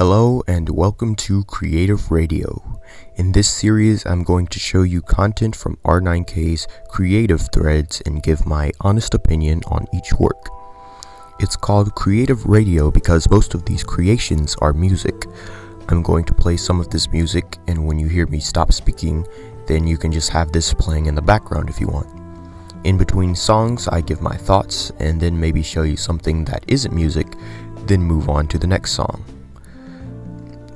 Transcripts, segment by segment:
Hello and welcome to Creative Radio. In this series, I'm going to show you content from R9K's creative threads and give my honest opinion on each work. It's called Creative Radio because most of these creations are music. I'm going to play some of this music, and when you hear me stop speaking, then you can just have this playing in the background if you want. In between songs, I give my thoughts and then maybe show you something that isn't music, then move on to the next song.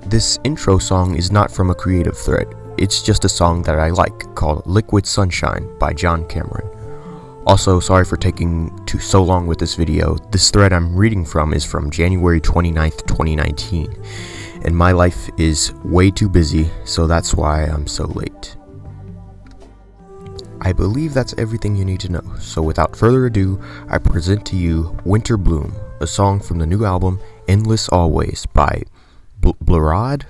This intro song is not from a creative thread, it's just a song that I like called Liquid Sunshine by John Cameron. Also, sorry for taking so long with this video. This thread I'm reading from is from January 29th, 2019, and my life is way too busy, so that's why I'm so late. I believe that's everything you need to know, so without further ado, I present to you Winter Bloom, a song from the new album Endless Always by Blarid?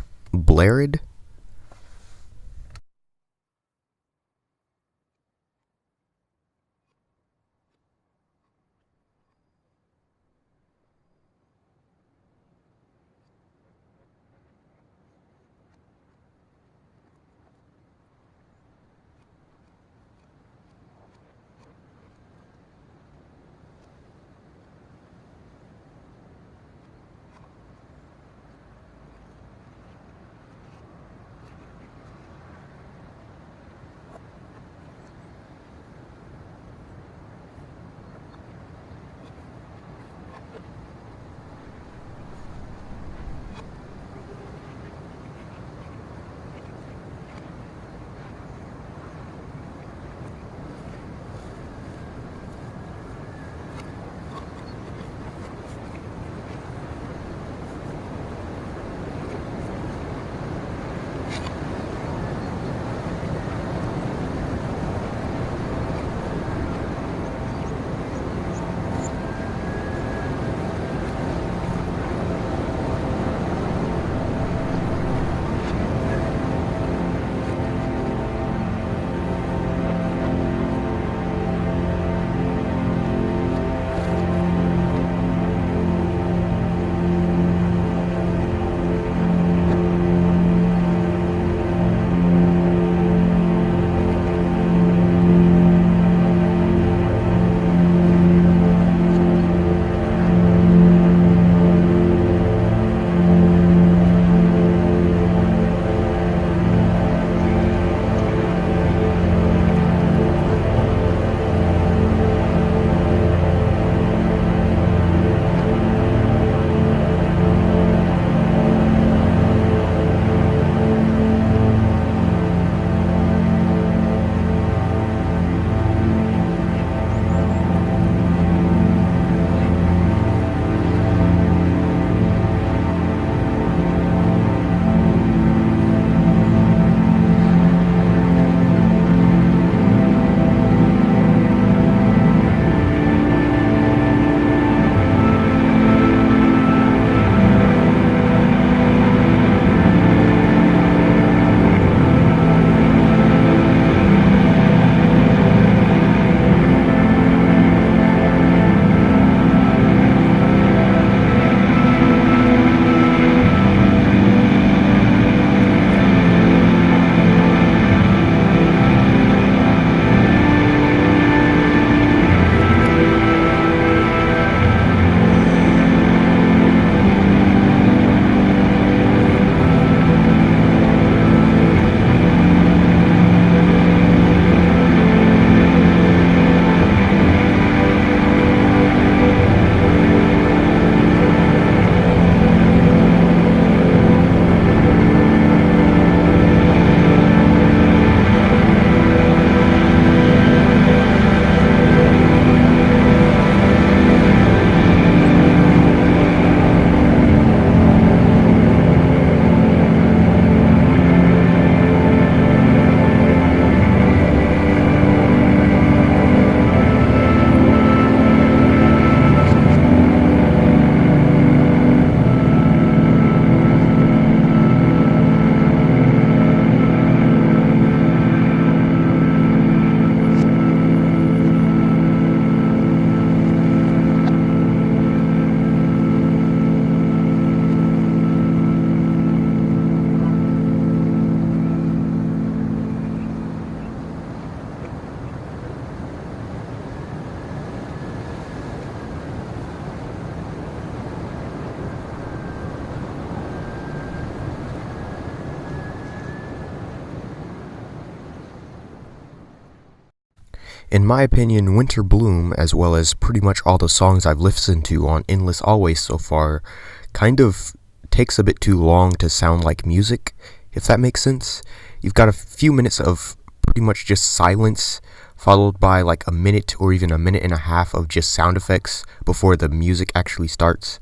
In my opinion, Winter Bloom, as well as pretty much all the songs I've listened to on Endless Always so far, kind of takes a bit too long to sound like music, if that makes sense. You've got a few minutes of pretty much just silence, followed by like a minute or even a minute and a half of just sound effects before the music actually starts.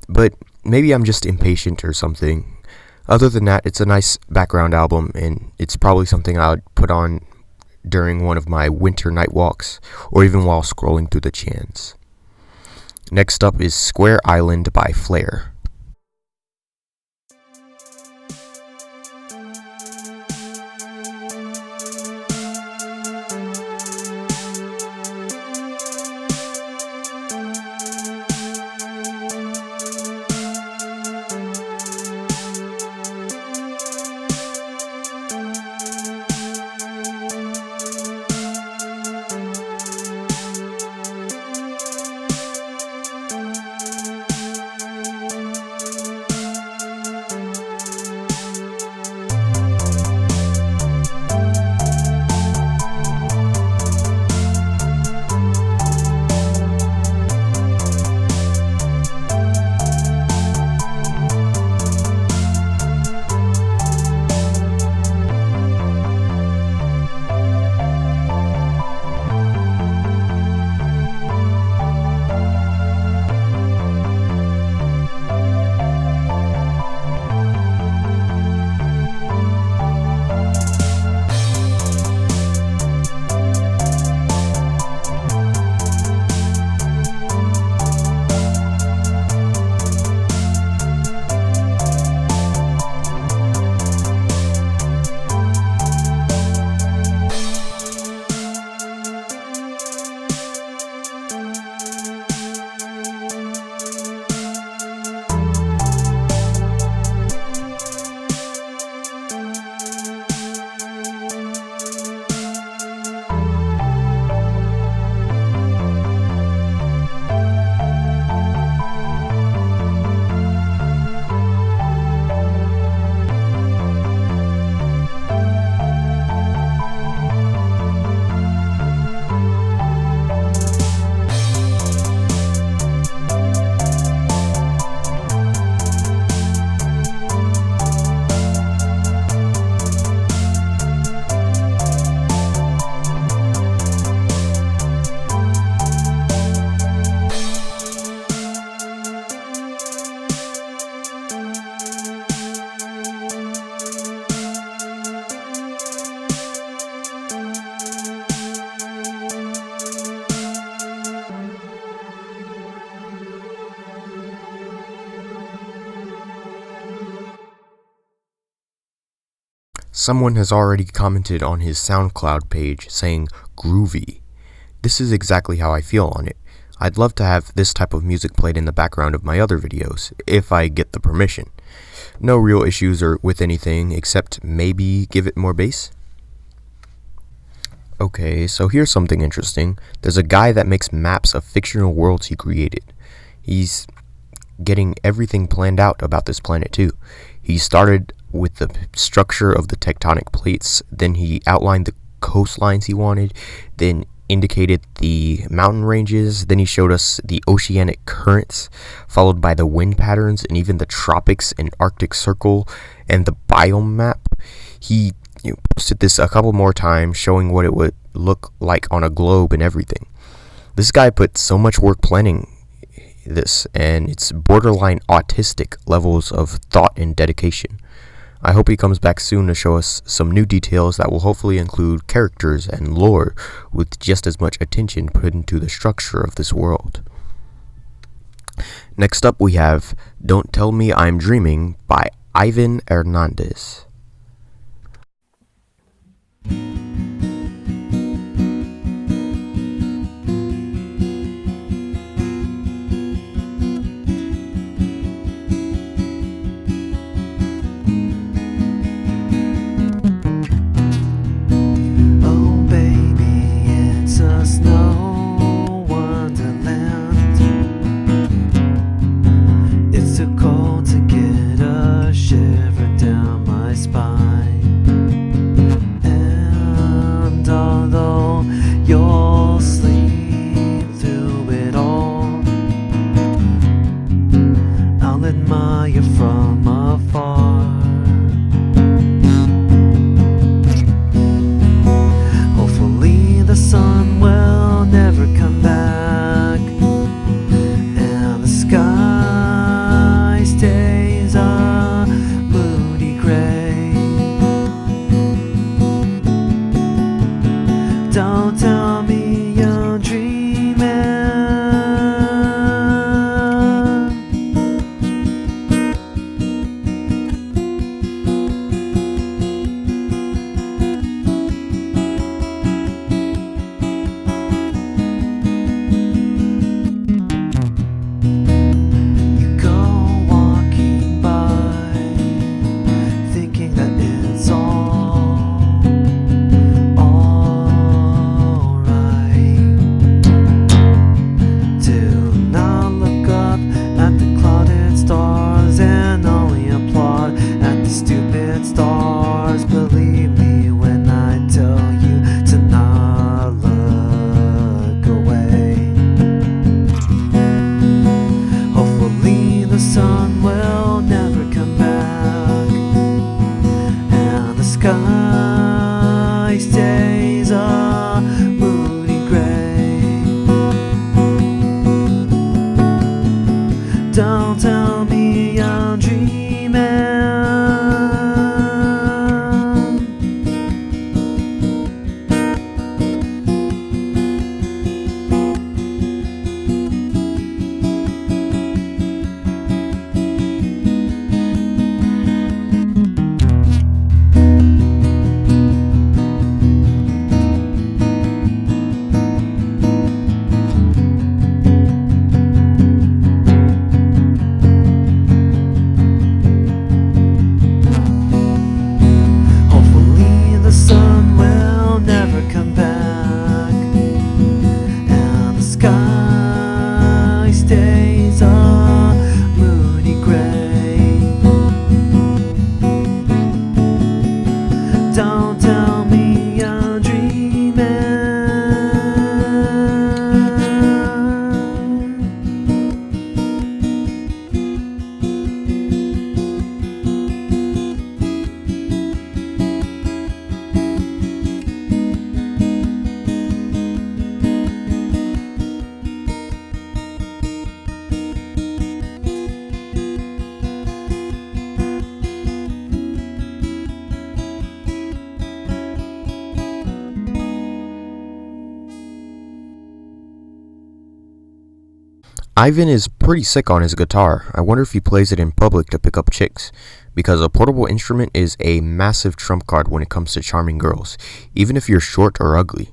But maybe I'm just impatient or something. Other than that, it's a nice background album, and it's probably something I would put on during one of my winter night walks, or even while scrolling through the chans. Next up is Square Island by Flare. Someone has already commented on his SoundCloud page saying groovy. This is exactly how I feel on it. I'd love to have this type of music played in the background of my other videos, if I get the permission. No real issues or with anything, except maybe give it more bass. Okay, so here's something interesting. There's a guy that makes maps of fictional worlds he created. He's getting everything planned out about this planet too. He started with the structure of the tectonic plates, then he outlined the coastlines he wanted, then indicated the mountain ranges, then he showed us the oceanic currents, followed by the wind patterns and even the tropics and Arctic Circle and the biome map. He posted this a couple more times, showing what it would look like on a globe and everything. This guy put so much work planning this, and it's borderline autistic levels of thought and dedication. I hope he comes back soon to show us some new details that will hopefully include characters and lore with just as much attention put into the structure of this world. Next up we have Don't Tell Me I'm Dreaming by Ivan Hernandez. fire from afar. Hopefully the sun will never come back, and the sky stays a moody gray. Don't tell me you're dreaming. You go walking by, thinking that it's alright. Do not look up at the clouded stars and only applaud at the stupid stars. Believe me when I tell you to not look away. Hopefully the sun will never come back, and the sky stays a moody gray. Don't tell me I'm dreaming. Hopefully the sun will never come back, and the sky stays a moody gray. Don't tell me I'm dreaming. Ivan is pretty sick on his guitar. I wonder if he plays it in public to pick up chicks, because a portable instrument is a massive trump card when it comes to charming girls, even if you're short or ugly.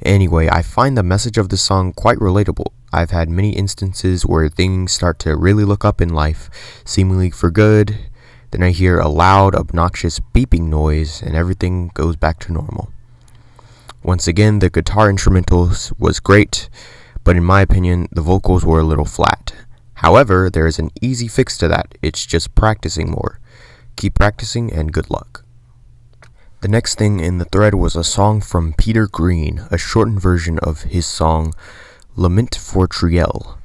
Anyway, I find the message of the song quite relatable. I've had many instances where things start to really look up in life, seemingly for good. Then I hear a loud, obnoxious beeping noise, and everything goes back to normal. Once again, the guitar instrumentals was great, but in my opinion, the vocals were a little flat. However, there is an easy fix to that. It's just practicing more. Keep practicing and good luck. The next thing in the thread was a song from Peter Green, a shortened version of his song Lament for Triel.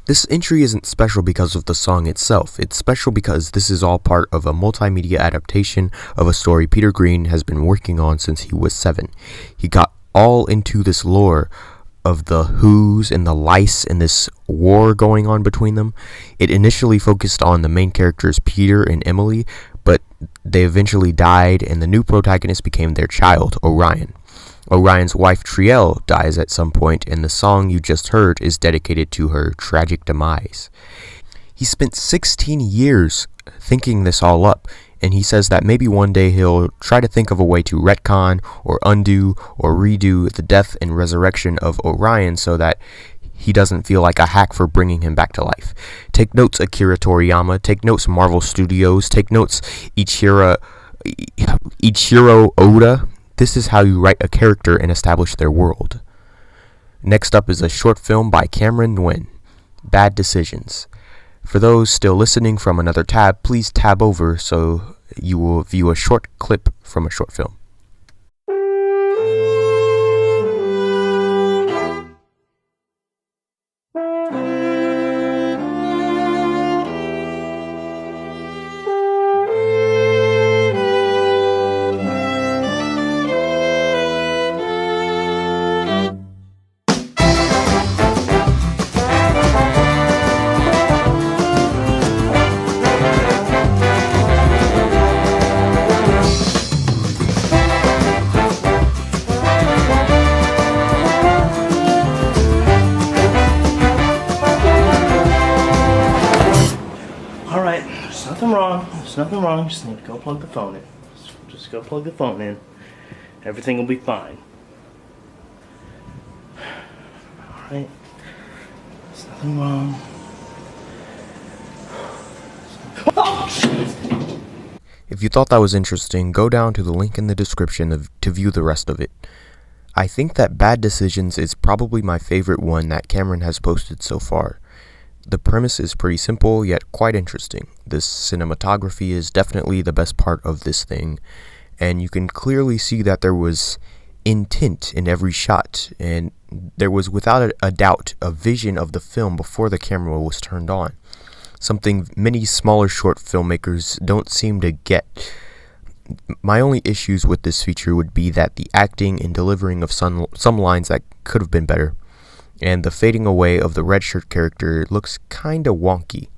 This entry isn't special because of the song itself. It's special because this is all part of a multimedia adaptation of a story Peter Green has been working on since he was 7. He got all into this lore of the Who's and the Lice and this war going on between them. It initially focused on the main characters Peter and Emily, but they eventually died and the new protagonist became their child, Orion. Orion's wife Trielle dies at some point, and the song you just heard is dedicated to her tragic demise. He spent 16 years thinking this all up, and he says that maybe one day he'll try to think of a way to retcon or undo or redo the death and resurrection of Orion so that he doesn't feel like a hack for bringing him back to life. Take notes, Akira Toriyama. Take notes, Marvel Studios. Take notes, Ichiro Oda. This is how you write a character and establish their world. Next up is a short film by Cameron Nguyen, Bad Decisions. For those still listening from another tab, please tab over so you will view a short clip from a short film. There's nothing wrong. Just need to go plug the phone in. Just go plug the phone in. Everything will be fine. Alright. There's nothing wrong. If you thought that was interesting, go down to the link in the description to view the rest of it. I think that Bad Decisions is probably my favorite one that Cameron has posted so far. The premise is pretty simple, yet quite interesting. The cinematography is definitely the best part of this thing, and you can clearly see that there was intent in every shot, and there was without a doubt a vision of the film before the camera was turned on. Something many smaller short filmmakers don't seem to get. My only issues with this feature would be that the acting and delivering of some lines that could have been better. And the fading away of the red shirt character looks kinda wonky,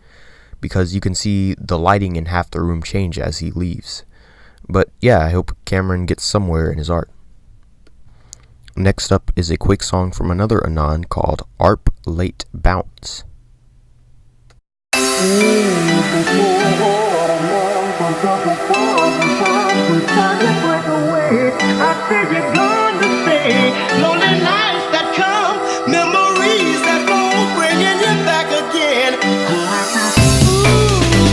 because you can see the lighting in half the room change as he leaves. But yeah, I hope Cameron gets somewhere in his art. Next up is a quick song from another Anon called ARP Late Bounce. Memories that flow, bringing you back again.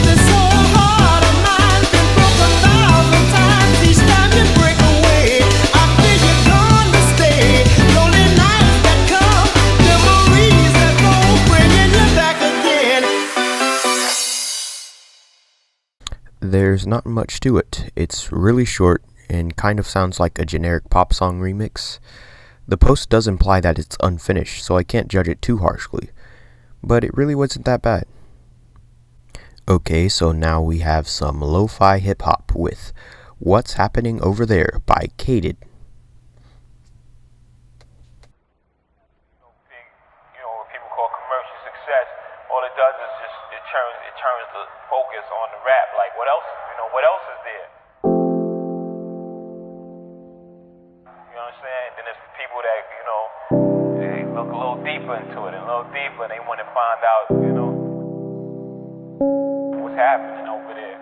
This whole heart of mine's been broke 1,000 times. Each time you break away, I feel you're gone to stay. Lonely nights that come, memories that flow, bringing you back again. There's not much to it. It's really short and kind of sounds like a generic pop song remix. The post does imply that it's unfinished, so I can't judge it too harshly, but it really wasn't that bad. Okay, so now we have some lo-fi hip-hop with What's Happening Over There by Kated. What people call commercial success, all it does is just it turns the focus on the rap. Like what else is there? Then there's people that, they look a little deeper into it, and a little deeper, and they want to find out, what's happening over there.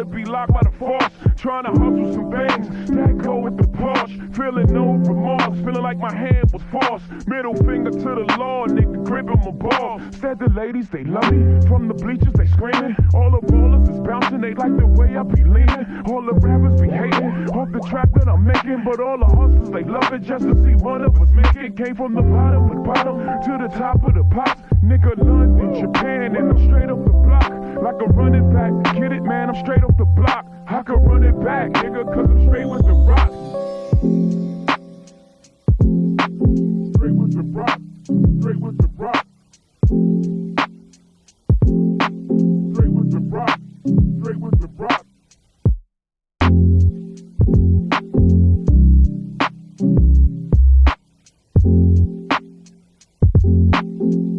probably be locked by the force. Trying to hustle some things that go with the Porsche. Feeling no remorse, feeling like my hand was forced. Middle finger to the law, nigga gripping my ball. Said the ladies, they love me. From the bleachers, they screaming. All the ballers is bouncing, they like the way I be leaning. All the rappers be hating off the track that I'm making. But all the hustlers, they love it just to see one of us make it. Came from the bottom to the top of the pops. Nigga, London, Japan, and I'm straight up the block. Like a running back, get it, man, I'm straight up the block. I could run it back, nigga, cause I'm straight with the rock. Straight with the rock, straight with the rock. Straight with the rock, straight with the rock.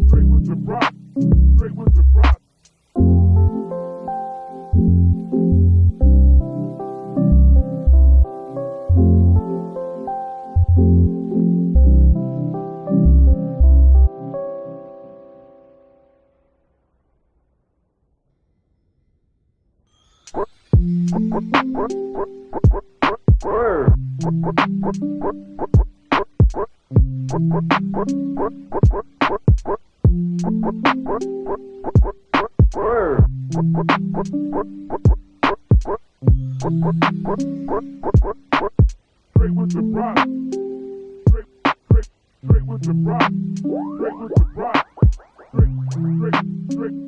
Straight with the rock, straight with the rock. Straight with the rock, straight with the rock, straight with the rock,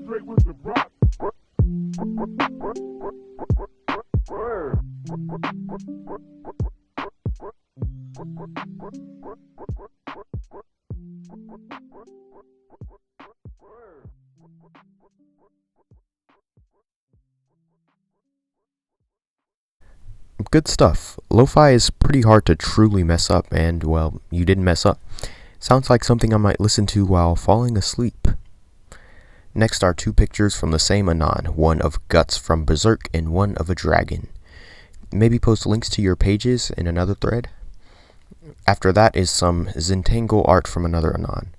straight with the rock. Good stuff. Lo-fi is pretty hard to truly mess up, and, well, you didn't mess up. Sounds like something I might listen to while falling asleep. Next are two pictures from the same Anon, one of Guts from Berserk and one of a dragon. Maybe post links to your pages in another thread. After that is some Zentangle art from another Anon.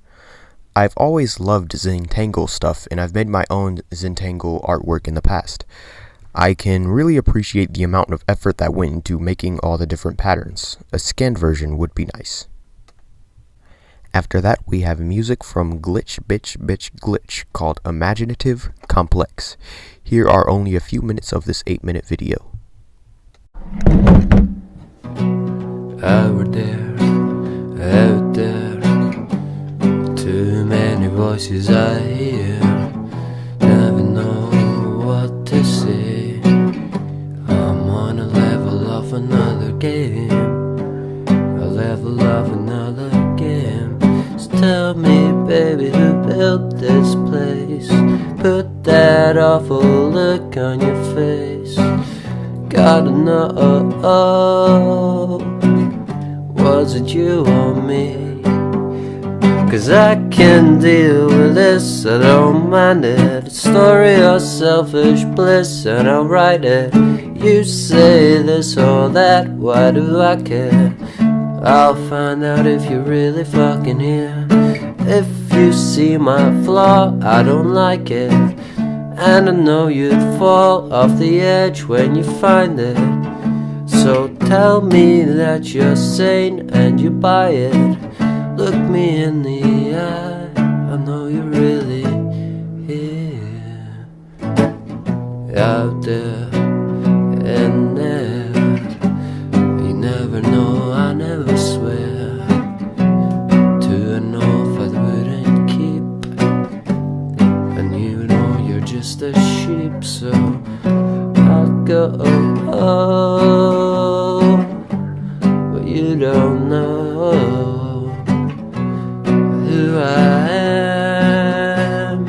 I've always loved Zentangle stuff, and I've made my own Zentangle artwork in the past. I can really appreciate the amount of effort that went into making all the different patterns. A scanned version would be nice. After that, we have music from Glitch Bitch Bitch Glitch called Imaginative Complex. Here are only a few minutes of this 8-minute video. Out there, too many voices I hear, never know what to say. I'm on a level of another game, a level of another game. So tell me, baby, who built this place? Put that awful look on your face. Gotta know, was it you or me? 'Cause I can deal with this, I don't mind it. A story of selfish bliss, and I'll write it. You say this or that, why do I care? I'll find out if you're really fucking here. If you see my flaw, I don't like it, and I know you'd fall off the edge when you find it. So tell me that you're sane and you buy it. Look me in the eye, I know you're really here. Out there and there, you never know, I never swear to an oath I wouldn't keep. And you know you're just a sheep, so I'll go, but you don't know who I am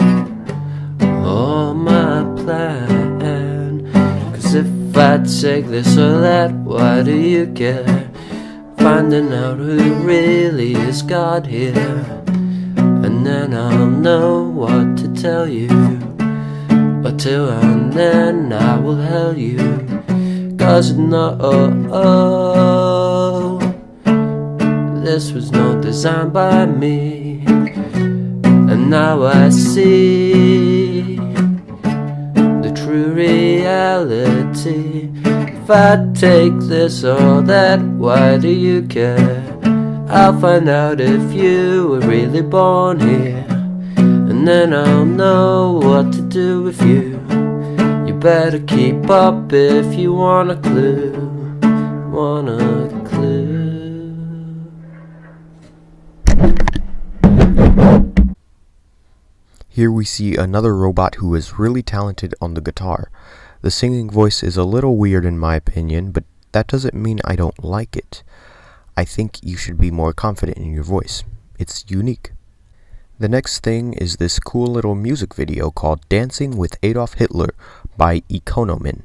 or my plan. 'Cause if I take this or that, why do you care? Finding out who really is God here, and then I'll know what to tell you. But till then I will tell you. 'Cause no, this was not designed by me, and now I see the true reality. if I take this or that, why do you care? I'll find out if you were really born here, and then I'll know what to do with you. You better keep up if you want a clue. Want a clue. Here we see another robot who is really talented on the guitar. The singing voice is a little weird in my opinion, but that doesn't mean I don't like it. I think you should be more confident in your voice. It's unique. The next thing is this cool little music video called Dancing with Adolf Hitler by Economin.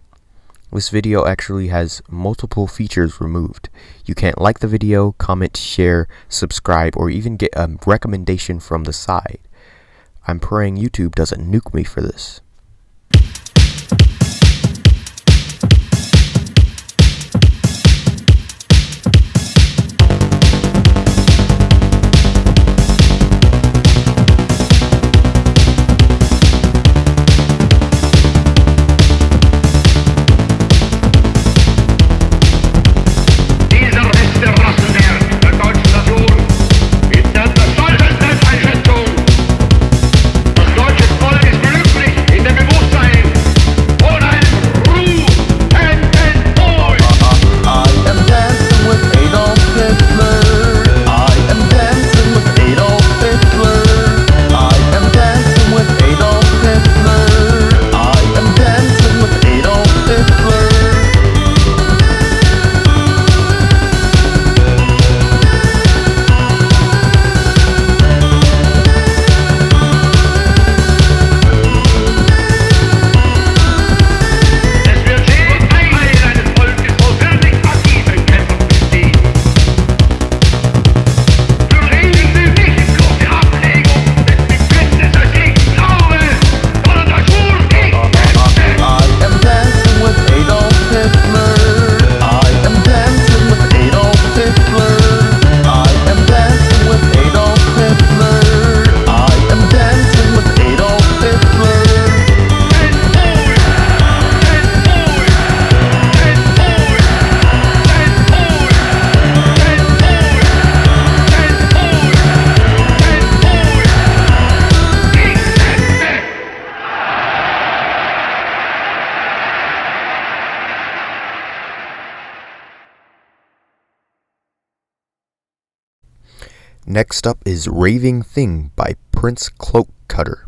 This video actually has multiple features removed. You can't like the video, comment, share, subscribe, or even get a recommendation from the side. I'm praying YouTube doesn't nuke me for this. Next up is Raving Thing by Prince Cloak Cutter.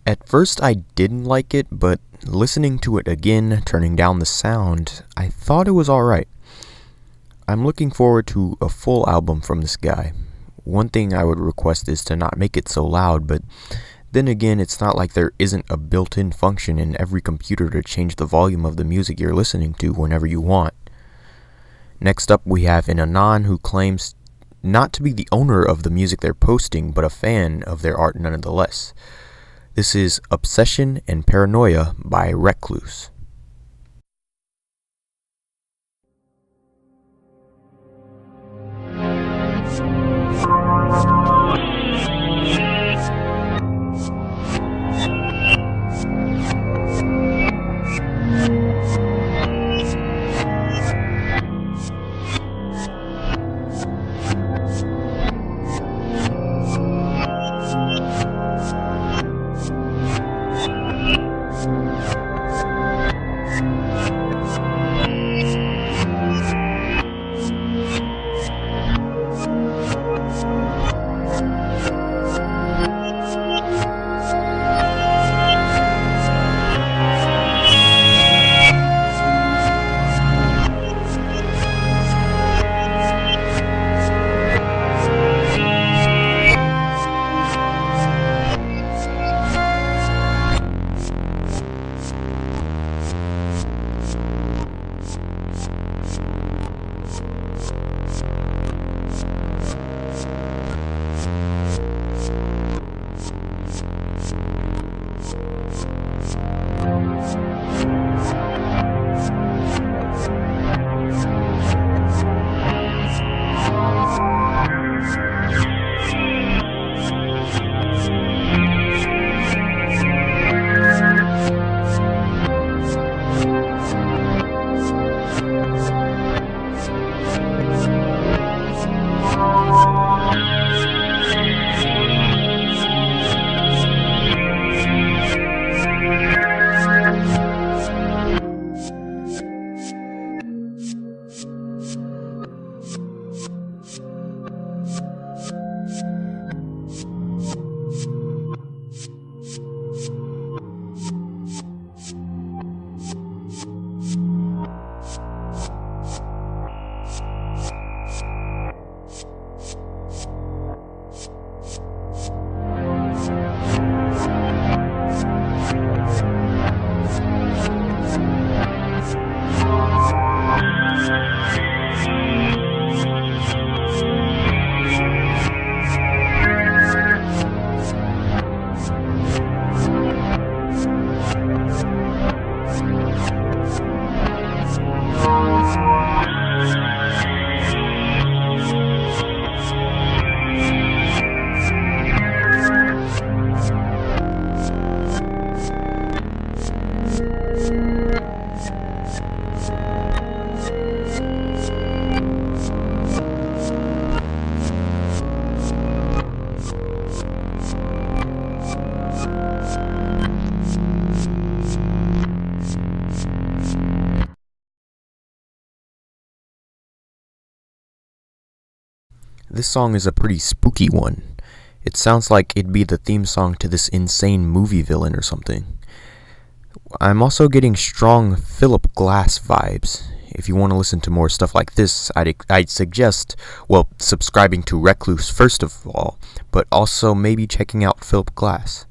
At first I didn't like it, but listening to it again, turning down the sound, I thought it was alright. I'm looking forward to a full album from this guy. One thing I would request is to not make it so loud, but then again, it's not like there isn't a built-in function in every computer to change the volume of the music you're listening to whenever you want. Next up, we have an Anon who claims not to be the owner of the music they're posting, but a fan of their art nonetheless. This is Obsession and Paranoia by Recluse. This song is a pretty spooky one. It sounds like it'd be the theme song to this insane movie villain or something. I'm also getting strong Philip Glass vibes. If you want to listen to more stuff like this, I'd suggest, well, subscribing to Recluse first of all, but also maybe checking out Philip Glass.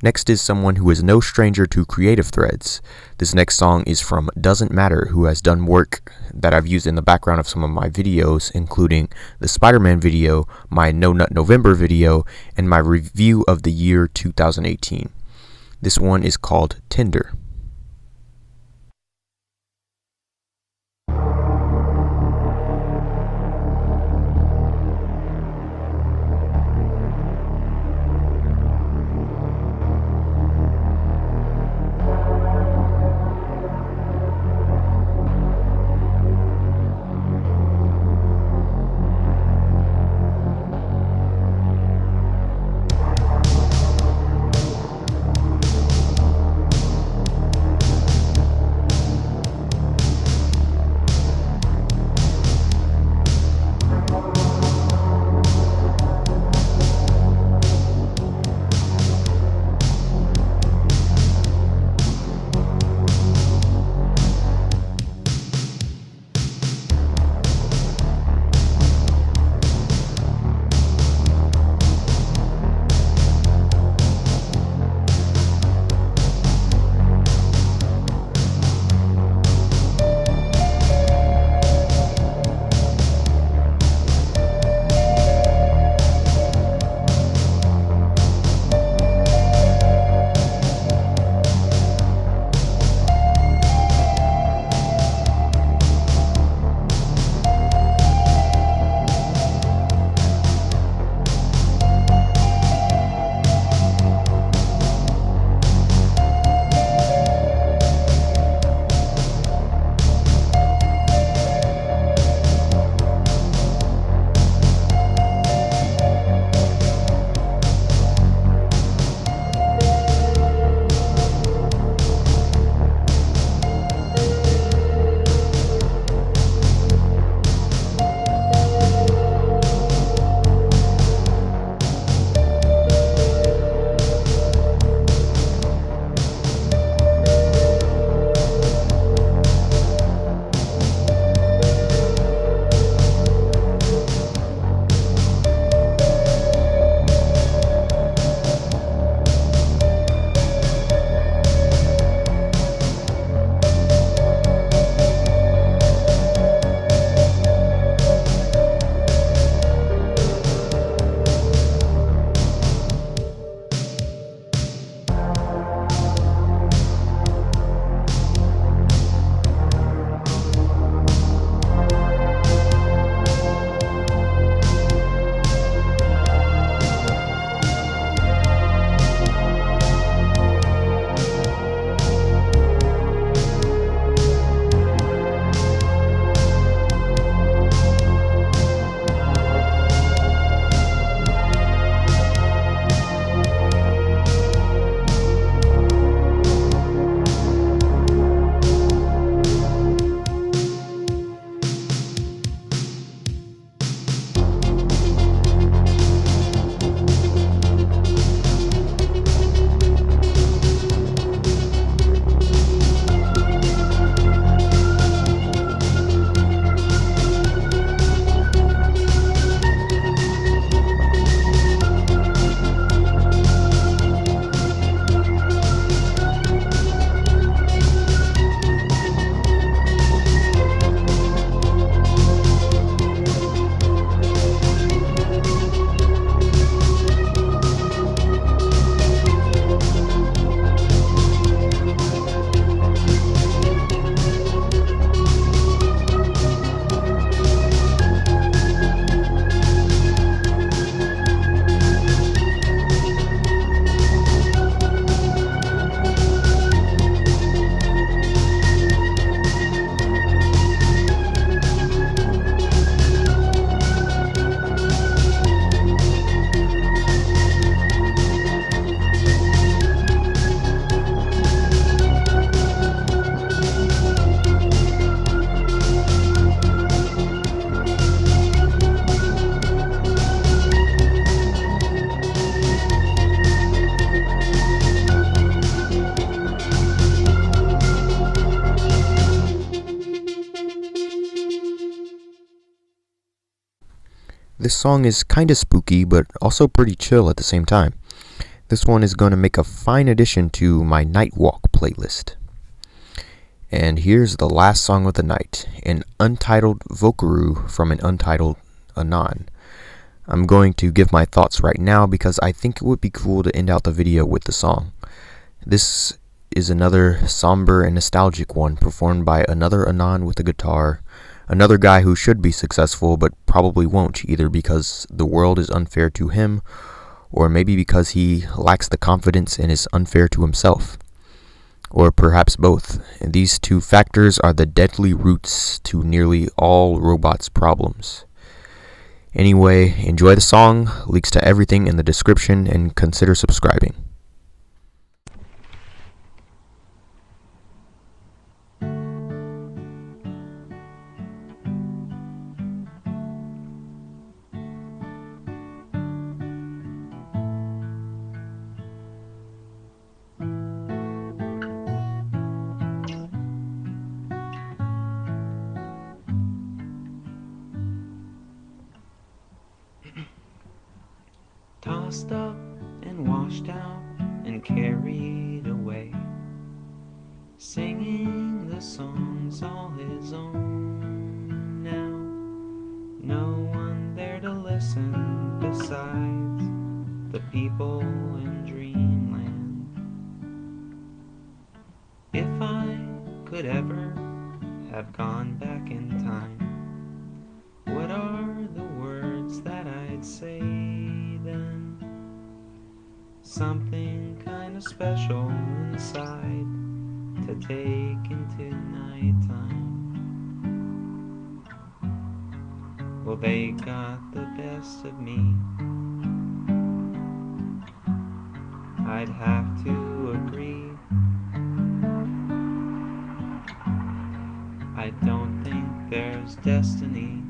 Next is someone who is no stranger to creative threads. This next song is from Doesn't Matter, who has done work that I've used in the background of some of my videos, including the Spider-Man video, my No Nut November video, and my review of the year 2018. This one is called Tinder. This song is kinda spooky, but also pretty chill at the same time. This one is going to make a fine addition to my Night Walk playlist. And here's the last song of the night, an untitled vocaroo from an untitled anon. I'm going to give my thoughts right now because I think it would be cool to end out the video with the song. This is another somber and nostalgic one performed by another anon with a guitar, another guy who should be successful but probably won't, either because the world is unfair to him or maybe because he lacks the confidence and is unfair to himself. Or perhaps both. And these two factors are the deadly roots to nearly all robots' problems. Anyway, enjoy the song, links to everything in the description, and consider subscribing. Tossed up and washed out and carried away, singing the songs all his own now. No one there to listen besides the people in dreamland. If I could ever have gone back in time, what are the words that I'd say then? Something kind of special inside to take into nighttime. Well, they got the best of me, I'd have to agree. I don't think there's destiny